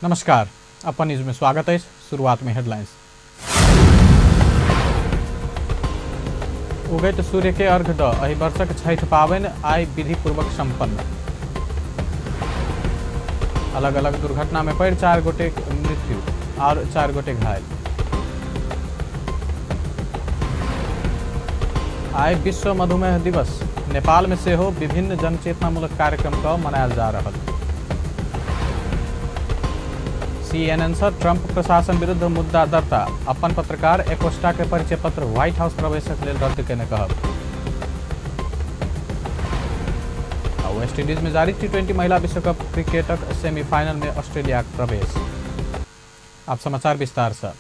नमस्कार, अपन न्यूज में स्वागत है। शुरुआत में हेडलाइंस। उगैत सूर्य के अर्घ द एहि वर्षक छठ पावनि आइ विधिपूर्वक संपन्न। अलग अलग दुर्घटना में पड़ 4 गोटे मृत्यु और 4 गोटे घायल। आइ विश्व मधुमेह दिवस। नेपाल में सेहो विभिन्न जनचेतनामूलक कार्यक्रम का मनायल जा रहा। CNN से ट्रंप प्रशासन विरुद्ध मुद्दा दर्ता। अपन पत्रकार एकोस्टा के परिचय पत्र व्हाइट हाउस प्रवेशक लेल रद्द केने कहब। वेस्ट इंडीज में जारी T20 महिला विश्व कप क्रिकेटक सेमीफाइनल में ऑस्ट्रेलिया प्रवेश। अब समाचार विस्तार से।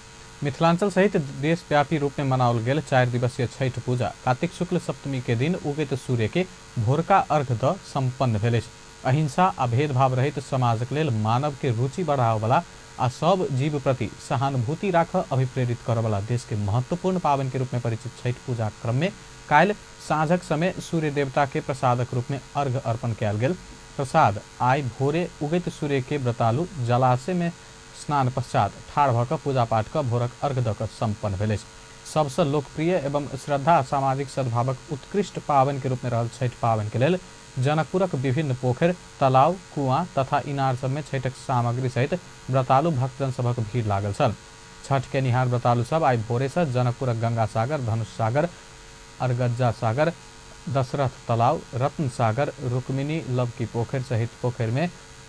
मिथिलांचल सहित देशव्यापी रूप में मनाओल गेल 4 दिवसीय छठ पूजा कार्तिक शुक्ल सप्तमी के दिन उगैत सूर्य के भोरका अर्घ द संपन्न भेल। अहिंसा आ भेदभाव रहित समाजक लेल मानव के रुचि बढ़ाव वाला आ सब जीव प्रति सहानुभूति राख अभिप्रेरित करने वाला देश के महत्वपूर्ण पावन के रूप में परिचित छठ पूजा क्रम में काल साँझक समय सूर्य देवता के प्रसादक रूप में अर्घ अर्पण कयल गेल। प्रसाद आइ भोरे उगैत सूर्य के व्रतालु जलाशय में स्नान पश्चात ठाढ़ भऽ पूजा पाठ का भोरक अर्घ द कऽ संपन्न भेल। सबसे लोकप्रिय एवं श्रद्धा सामाजिक सद्भावक उत्कृष्ट पावन के रूप में रहल छठ पावन के लेल जनकपुरक विभिन्न पोखर, तालाब, कुआं तथा इनार सब में छठक सामग्री सहित व्रतालु भक्तजन सभक भीड़ लागल छल। छठ के निहार व्रतालु सब आइ भोरे से जनकपुरक गंगा सागर, धनुष सागर, अरगज्जा सागर, दशरथ तालाब, रत्न सागर, रुक्मिणी लवकी पोखर सहित पोखर में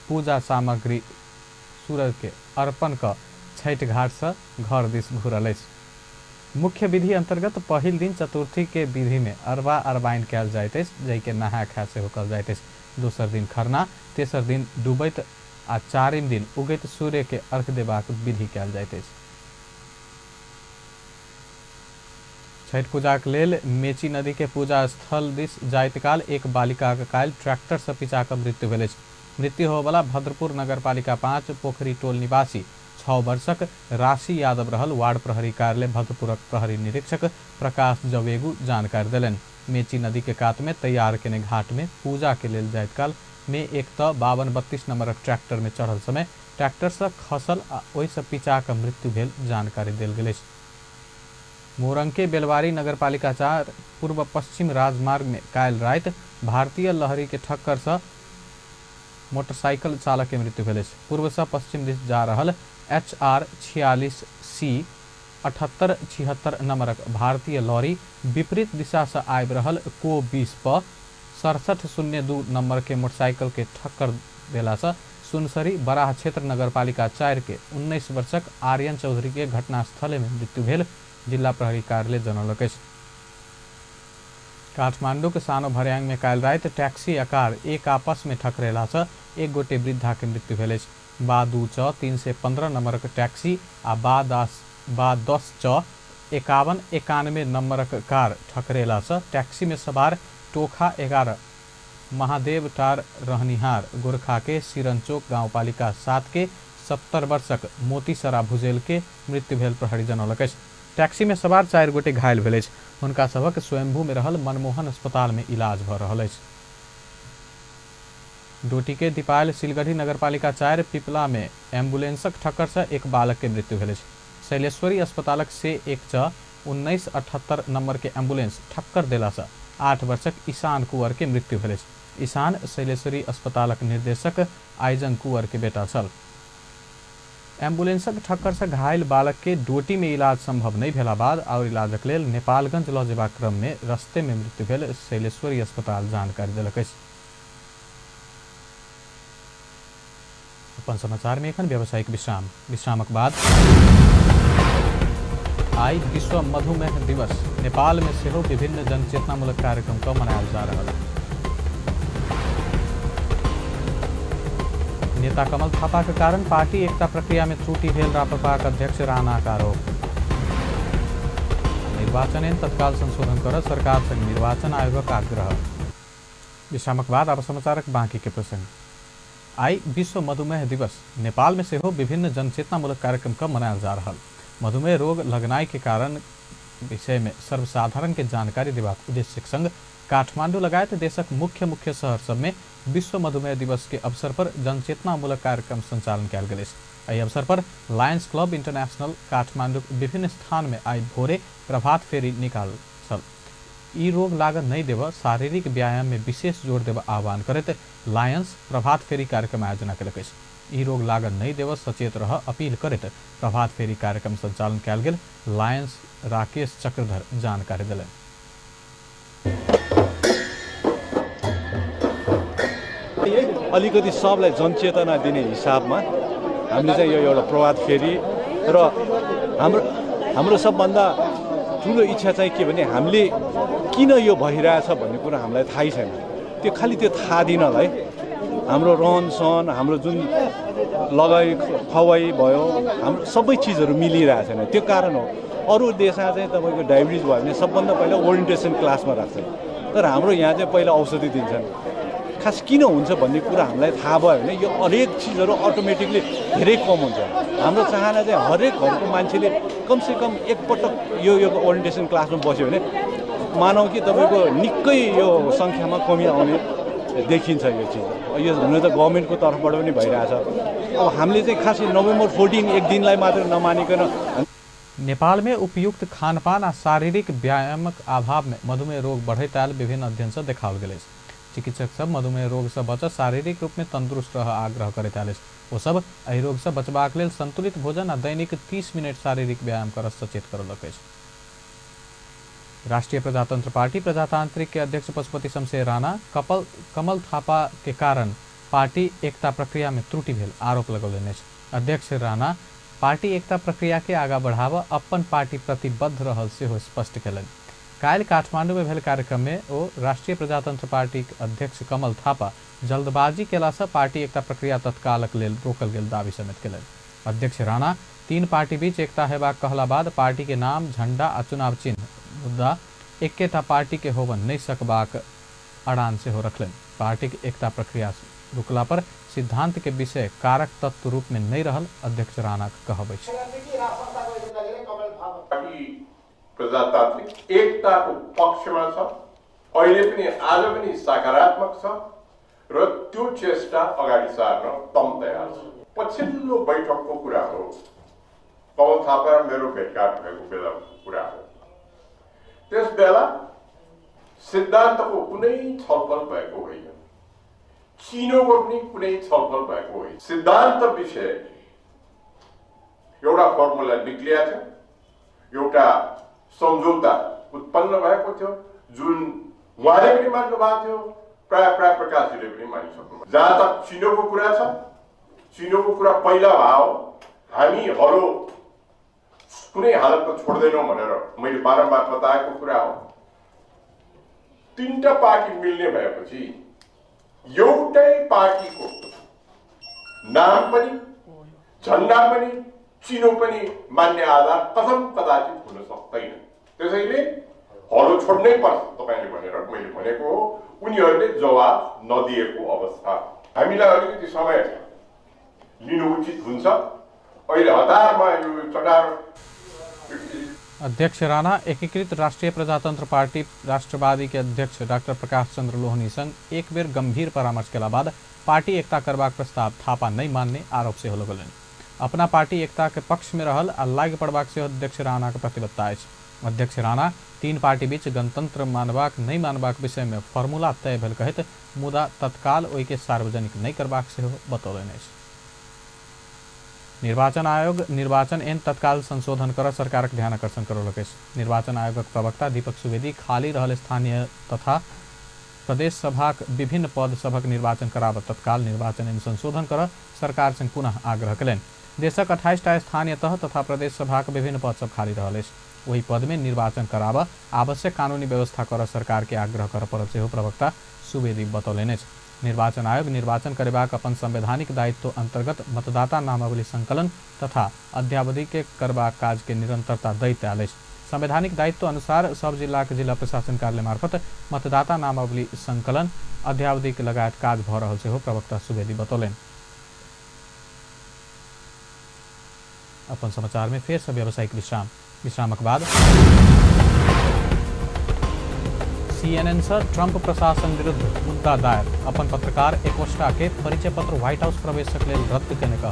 पूजा सामग्री सूरज के अर्पण क छठ घाट से घर दिस घुरल। मुख्य विधि अंतर्गत पहिल दिन चतुर्थी के विधि में अरबा अरबाइन कयल जाइत अछि, जै के नहा खा सेहो कयल जाइत अछि। दोसर दिन खरना, तेसर दिन डूबैत आ चारिम दिन उगैत सूर्य के अर्घ देबाक विधि कयल जाइत अछि। छठ पूजा के लेल मेची नदी के पूजा स्थल दिस जाइत काल एक बालिका के काल ट्रैक्टर से पिचा क मृत्यु भेल अछि। मृत्यु होबला भद्रपुर नगरपालिका 5 पोखरी टोल निवासी 6 वर्षक राशि यादव रहल। वार्ड प्रहरी कार्यालय भद्रपुरक प्रहरी निरीक्षक प्रकाश जवेगू जानकारी दिलन। मेची नदी के कात में तैयार केने घाट में पूजा के लेल जाइत काल में एक 52-32 नंबरक ट्रैक्टर में चढ़ल समय ट्रैक्टर से खसल आ ओहि से पिचा क मृत्यु भेल जानकारी देल गेल। मोरंग बेलवारी नगरपालिका 4 पूर्व पश्चिम राजमार्ग में काल रात भारतीय लहरी के ठक्कर से मोटरसाइकिल चालक के मृत्यु भेल। पूर्व से पश्चिम दिस जा रहल HR 46C 7876 नंबरक भारतीय लॉरी विपरीत दिशा से आबि रहल को 20 पर 6702 नंबर के मोटरसाइकिल के ठक्कर देला से सुनसरी बराह क्षेत्र नगरपालिका 4 के 19 वर्षक आर्यन चौधरी के घटनास्थल में मृत्यु भेल, जिला प्रहरी कार्यालय जनौलक। काठमांडू के सानो भरयांग में काल रात टैक्सी आ कार एक आपस में टकरेला से एक गोटे वृद्धा के मृत्यु भेल। बा 2 च 315 नंबरक टैक्सी आ बा 10 च 5191 नंबरक कार ठकरेला से टैक्सी में सवार टोखा 11 महादेव टार रहनिहार गोरखा के सिरनचोक गांवपालिका 7 के 70 वर्षक मोतीसरा भुजेल के मृत्यु भेल प्रहरी जनौलक। टैक्सी में सवार 4 गोटे घायल भेल। उनका सबक स्वयंभू में रहल मनमोहन अस्पताल में इलाज भ रहल। डोटी के दीपायल सिलगढ़ी नगरपालिका 4 पिपला में एम्बुलेंसक ठक्कर से एक बालक के मृत्यु भेल। शैलेश्वरी अस्पतालक से 1 च 1978 नंबर के एम्बुलेंस ठक्कर देला से 8 वर्षक ईशान कुंवर के मृत्यु भेल। ईशान शैलेश्वरी अस्पतालक निर्देशक आइजन कुंवर के बेटा छल। एम्बुलेंसक ठक्कर से घायल बालक के डोटी में इलाज संभव नहीं भेला बाद और इलाजक लेल नेपालगंज ल जेबाक क्रम में रस्ते में मृत्यु भेल, शैलेश्वरी अस्पताल जानकारी देलक। अपन समाचार में एखन व्यावसायिक विश्रामक बाद आई विश्व मधुमेह दिवस। नेपाल में सेहो विभिन्न जनचेतनामूलक कार्यक्रम का मनायल जा रहा है। नेता कमल थापा के कारण पार्टी एकता प्रक्रिया में त्रुटि भेल राप्रपाक अध्यक्ष राणा का आरोप। निर्वाचन ऐन तत्काल संशोधन कर सरकार से निर्वाचन आयोगक आग्रह। विश्रामक बाद अब समाचारक बाकी के प्रसंग। आई विश्व मधुमेह दिवस। नेपाल में सेहो विभिन्न जनचेतनामूलक कार्यक्रम का मनायल जा रहा। मधुमेह रोग लगनाई के कारण विषय में सर्वसाधारण के जानकारी देबाक उद्देश्य संग काठमांडू लगायत देशक मुख्य शहर सब में विश्व मधुमेह दिवस के अवसर पर जनचेतनामूलक कार्यक्रम संचालन कयल गेल। एहि अवसर पर लायंस क्लब इंटरनेशनल काठमाडौँ विभिन्न स्थान में आई भोरे प्रभात फेरी निकाल छल। ई रोग लागत नहीं देव शारीरिक व्यायाम में विशेष जोर देव आह्वान करते लायंस प्रभात फेरी कार्यक्रम आयोजना कलक। ई रोग लागत नहीं देव सचेत रह अपील करते प्रभात फेरी कार्यक्रम संचालन कयल गेल। लायंस राकेश चक्रधर जानकारी दिले। अलिकति सबलाई जनचेतना दिने हिसाबमा हामीले चाहिँ यो एउटा प्रभात फेरी र हाम्रो सबभन्दा ठुलो इच्छा चाहिँ के भने हामीले किन यो भइरहेछ भन्ने कुरा हामीलाई थाहै छैन। त्यो खालि त्यो थाहा दिनलाई हाम्रो रहन सहन हाम्रो जुन लगाइ खवाई भयो हाम्रो सबै चिजहरू मिलिरहेको छैन। त्यो कारण हो। अरू देशमा चाहिँ तपाईँको डायबिटिज भयो भने सबभन्दा पहिला ओरिएन्टेसन क्लासमा राख्छन्, तर हाम्रो यहाँ चाहिँ पहिला औषधि दिन्छन्। खास किन हुन्छ भन्ने कुरा हामीलाई थाहा भयो भने यो हरेक चिजहरू अटोमेटिकली धेरै कम हुन्छ। हाम्रो चाहना चाहिँ हरेक घरको मान्छेले कमसेकम एकपटक यो ओरिएन्टेसन क्लासमा बस्यो भने मानौ कि तपाईँको निकै यो सङ्ख्यामा कमी आउने देखिन्छ। यो चिज यो हुन त गभर्मेन्टको तर्फबाट पनि भइरहेछ। अब हामीले चाहिँ खास नोभेम्बर 14 एक दिनलाई मात्र नमानिकन नेपाल में उपयुक्त खानपान आ शारीरिक व्यायामक अभाव में मधुमेह रोग बढ़ैत आयल विभिन्न अध्ययन से देखाओल गेल। चिकित्सक सब मधुमेह रोग से बचत शारीरिक रूप में तंदुरुस्त रह आग्रह करैत आयल। ओ सब एहि रोग से बचबाक लेल संतुलित भोजन आ दैनिक 30 मिनट शारीरिक व्यायाम कर सचेत करलक। राष्ट्रीय प्रजातंत्र पार्टी प्रजातांत्रिक के अध्यक्ष पशुपति शमशेर राणा कमल थापा के कारण पार्टी एकता प्रक्रिया में त्रुटि भेल आरोप लगौलनि। अध्यक्ष राणा पार्टी एकता प्रक्रिया के आगा बढ़ाव अपन पार्टी प्रतिबद्ध रहल सेहो स्पष्ट केलनि। काल्हि काठमांडू में भेल कार्यक्रम में ओ राष्ट्रीय प्रजातंत्र पार्टी अध्यक्ष कमल थापा जल्दबाजी केला से पार्टी एकता प्रक्रिया तत्कालक लेल रोकल गेल दावी समेत केलनि। अध्यक्ष राणा 3 पार्टी बीच एकता हेबाक कहला बाद पार्टी के नाम झंडा आ चुनाव चिन्ह मुद्दा एकेटा पार्टी के होबन नहीं सकबाक अड़ान से हो रखलन। पार्टी के एकता प्रक्रिया रुकला पर सिद्धांत के विषय कारक तत्व रूप में नहीं रहल अध्यक्ष राणा कहबै। प्रजातान्त्रिक एकताको पक्षमा छ, अहिले पनि आज पनि सकारात्मक छ र त्यो चेष्टा अगाडि सार्न तम तयार छ। पछिल्लो बैठकको कुरा हो, कमल थापा र मेरो भेटघाट भएको बेलाको कुरा हो। त्यस बेला सिद्धान्तको कुनै छलफल भएको होइन, चिनोको पनि कुनै छलफल भएको होइन। सिद्धान्त विषय एउटा फर्मुला निक्लिया थियो, एउटा सम्झौता उत्पन्न भएको थियो जुन उहाँले पनि मान्नु भएको थियो, प्राय प्रकाशजीले पनि मानिसक्नु। जहाँ तक चिनोको कुरा छ, चिनोको कुरा पहिला भयो हामी हलो कुनै हालतमा छोड्दैनौँ भनेर मैले बारम्बार बताएको कुरा हो। 3टा पार्टी मिल्ने भएपछि एउटै पार्टीको नाम पनि झन्डा पनि चिनो पनि मान्ने आधार कथम कदाचित हुन सक्दैन। त्यसैले हलो छोड्नै पर्छ तपाईले भनेर मैले भनेको हो। उनीहरूले जवाब नदिएको अवस्था। हामीलाई अलिकति समय लिनु उचित हुन्छ। अहिले हतारमा यो चटार। अध्यक्ष राणा एकीकृत राष्ट्रीय प्रजातंत्र पार्टी राष्ट्रवादी के अध्यक्ष डॉक्टर प्रकाश चंद्र लोहनी संग एक बेर गंभीर परामर्श के बाद पार्टी एकता करबाक प्रस्ताव थापा नहीं मानने आरोप से लगौलनि। अपना पार्टी एकता के पक्ष में रहल आ लागि पड़बाक से अध्यक्ष राणा के प्रतिबद्धता अछि। अध्यक्ष राणा 3 पार्टी बीच गणतंत्र मानबाक नहीं मानबाक विषय में फॉर्मूला तय भेल कहत मुदा तत्काल ओहि के सार्वजनिक नहीं करबाक से बतौलनि अछि। निर्वाचन आयोग निर्वाचन एन तत्काल संशोधन कर सरकार के ध्यान आकर्षण करलक। निर्वाचन आयोगक प्रवक्ता दीपक सुवेदी खाली रहल स्थानीय तथा प्रदेश सभाक विभिन्न पद सभक निर्वाचन कराब तत्काल निर्वाचन एन संशोधन कर सरकार से पुनः आग्रह कलनि। देशक 28टा स्थानीय तह तथा प्रदेश सभाक विभिन्न पद सब खाली रहल अछि। वही पद में निर्वाचन कराब आवश्यक कानूनी व्यवस्था कर सरकार के आग्रह कर पड़ल सेहो प्रवक्ता सुवेदी बतौलनि। निर्वाचन आयोग निर्वाचन करबाक अपन संवैधानिक दायित्व अंतर्गत मतदाता नामावली संकलन तथा अद्यावधि के करबाक काज के निरंतरता दैत आयल अछि। संवैधानिक दायित्व अनुसार सब जिला के जिला प्रशासन कार्यालय मार्फत मतदाता नामावली संकलन अद्यावधि के लगायत काज भ रहल सेहो प्रवक्ता सुवेदी बतौलनि। अपन समाचार में फेर से व्यावसायिक विश्रामक बाद CNN से ट्रंप प्रशासन विरुद्ध मुद्दा दायर। अपन पत्रकार एकोस्टा के परिचय पत्र व्हाइट हाउस प्रवेशक लेल रद्द करने का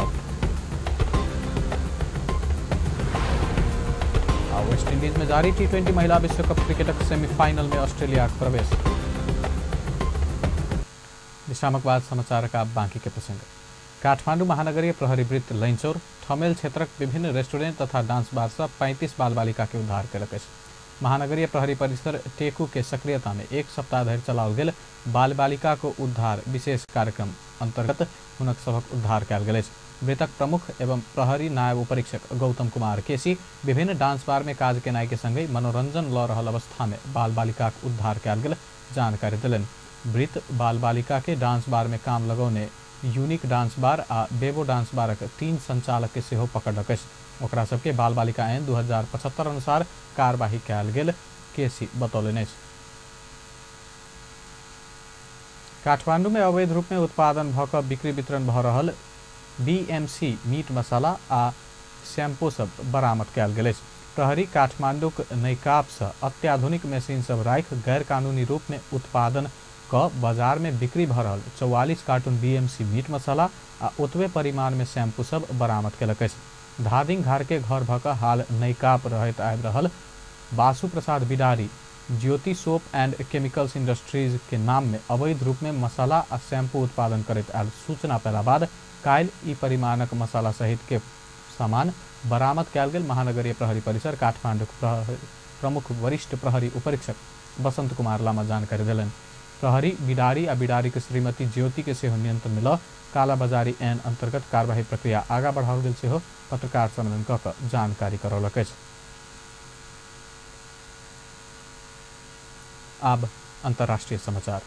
वेस्ट इंडीज में जारी T20 महिला विश्व कप क्रिकेट सेमीफाइनल में ऑस्ट्रेलिया का प्रवेश। विश्रामक बाद समाचार का बाँकी के प्रसंग। काठमाडौँ महानगरीय प्रहरी वृत्त लैनचौर ठमेल क्षेत्रक विभिन्न रेस्टोरेंट तथा डांस बार से 35 बाल बालिका के उद्धार कयलक अछि। महानगरीय प्रहरी परिसर टेकू के सक्रियता में एक सप्ताह धरि चलाओल गेल बाल बालिका को उद्धार विशेष कार्यक्रम अंतर्गत हुनक सभक उद्धार कयल गेल अछि। मृतक प्रमुख एवं प्रहरी नायब उपरीक्षक गौतम कुमार केसी विभिन्न डांस बार में काज केनाई के संगे मनोरंजन ल रहल अवस्था में बाल बालिका के उद्धार कयल गेल जानकारी दिलन। मृत बाल बालिका के डांस बार में काम लगौने यूनिक डांस बार आ बेबो डांस बारक 3 संचालक के सेहो पकड़लक अछि। ओकरा सबके बाल बालिका ऐन 2075 अनुसार कार्यवाही कयल गेल केसी बतौलनि अछि। काठमांडू में अवैध रूप में उत्पादन भ क बिक्री वितरण भ रहल BMC मीट मसाला आ शैम्पू सब बरामद कयल गेल अछि। प्रहरी काठमांडूक नैकाप सँ अत्याधुनिक मशीन सब राखि गैर कानूनी रूप में उत्पादन क बाजार में बिक्री भ रहल 44 कार्टून BMC मीट मसाला आ ओतबे परिमाण में शैम्पू सब बरामद कयलक अछि। धादिंग घार के घर भ क हाल नैकाप रहैत आबि रहल बासु प्रसाद बिडारी ज्योति सोप एंड केमिकल्स इंडस्ट्रीज के नाम में अवैध रूप में मसाला आ शैम्पू उत्पादन करैत आयल सूचना पेला बाद काल्हि ई परिमाणक मसाला सहित के सामान बरामद कयल गेल महानगरीय प्रहरी परिसर काठमांडू प्रमुख वरिष्ठ प्रहरी उपरीक्षक बसंत कुमार लामा जानकारी दिलन। प्रहरी बिडारी आ बिडारी के श्रीमती ज्योति के सेहो नियंत्रण में ल कालाबाजारी ऐन अंतर्गत कार्यवाही प्रक्रिया आगा बढ़ाओल गेल सेहो पत्रकार सम्मेलन क क जानकारी करौलक अछि। अब अंतर्राष्ट्रीय समाचार।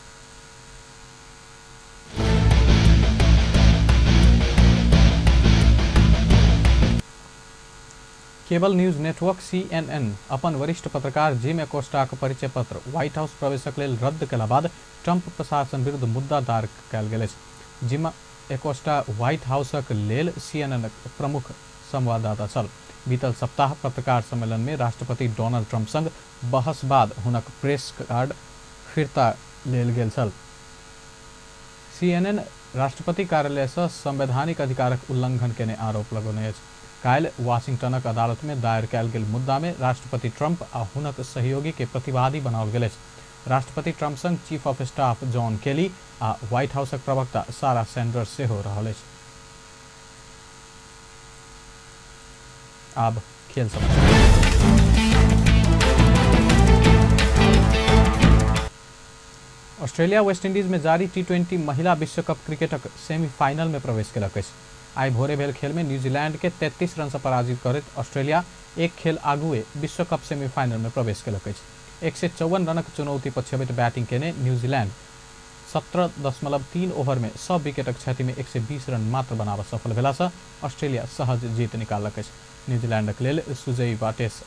केबल न्यूज नेटवर्क CNN अपन वरिष्ठ पत्रकार जिम एकोस्टा के परिचय पत्र व्हाइट हाउस प्रवेशक लेल रद्द केला बाद ट्रंप प्रशासन विरुद्ध मुद्दा दायर कयल गेल अछि। जिम एकोस्टा व्हाइट हाउसक लेल CNN प्रमुख संवाददाता छल। बीतल सप्ताह पत्रकार सम्मेलन में राष्ट्रपति डोनाल्ड ट्रंप संग बहस बाद हुनक प्रेस कार्ड फिरता लेल गेल छल। CNN राष्ट्रपति कार्यालय से संवैधानिक अधिकारक उल्लंघन केने आरोप लगौने अछि। काल्हि वाशिंगटनक अदालत में दायर कयल गेल मुद्दा में राष्ट्रपति ट्रंप आ हुनक सहयोगी के प्रतिवादी बनाओल गेल अछि। राष्ट्रपति ट्रंप संग चीफ ऑफ स्टाफ जॉन केली आ व्हाइट हाउसक प्रवक्ता सारा सैंडर्स सेहो रहल अछि। अब खेल समाचार। ऑस्ट्रेलिया वेस्ट इंडीज में जारी T20 महिला विश्व कप क्रिकेटक सेमीफाइनल में प्रवेश कयलक अछि। आई भोरे भेल खेल में न्यूजीलैंड के 33 रन से पराजित करैत ऑस्ट्रेलिया एक खेल आगुए विश्व कप सेमीफाइनल में प्रवेश कयलक अछि। 154 रनक चुनौती पछ्यबैत बैटिंग केने न्यूजीलैंड 17.3 ओवर में सब विकेटक क्षति में 120 रन मात्र बनाब सफल भेला से ऑस्ट्रेलिया सहज जीत निकाललक अछि। न्यूजीलैंडक लेल सुजई वाटेस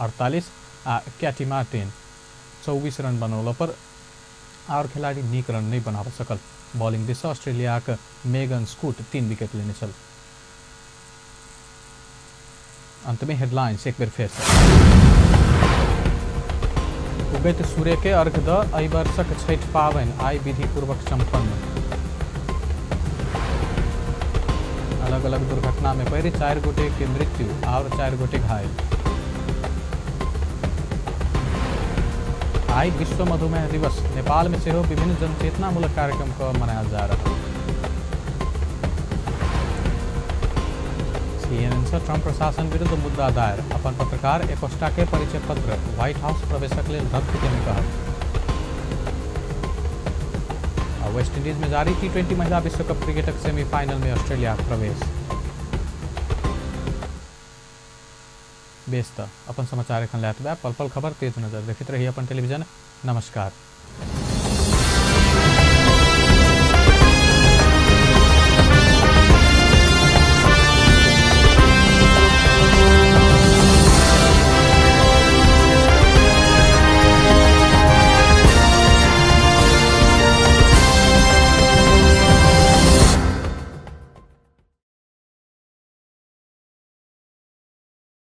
48 आ कैटी मार्टिन 24 रन बनौला पर और खिलाड़ी नीक रन नहीं बना सकल। बॉलिंग दिशा ऑस्ट्रेलिया का मेगन स्कूट 3 विकेट लेने चल। अंत में हेडलाइंस एक बार फिर से। उगैत सूर्य के अर्घ द एहि वर्षक छठि पावनि आई विधि पूर्वक संपन्न। अलग अलग दुर्घटना में पड़े 4 गोटे के मृत्यु और 4 गोटे घायल। आई विश्व मधुमेह दिवस नेपाल में सेहो विभिन्न जनचेतनामूलक कार्यक्रम को मनाया जा रहा है। CNN से ट्रंप प्रशासन विरुद्ध मुद्दा दायर अपन पत्रकार एकोस्टा के परिचय पत्र व्हाइट हाउस प्रवेशक लेल रद्द केने कहल। वेस्ट इंडीज में जारी T20 महिला विश्व कप क्रिकेटक सेमीफाइनल में ऑस्ट्रेलिया प्रवेश। बेस्त अपन समाचार एखन लैत बा पल पल खबर तेज नजर देखते रहिए अपन टेलीविजन। नमस्कार।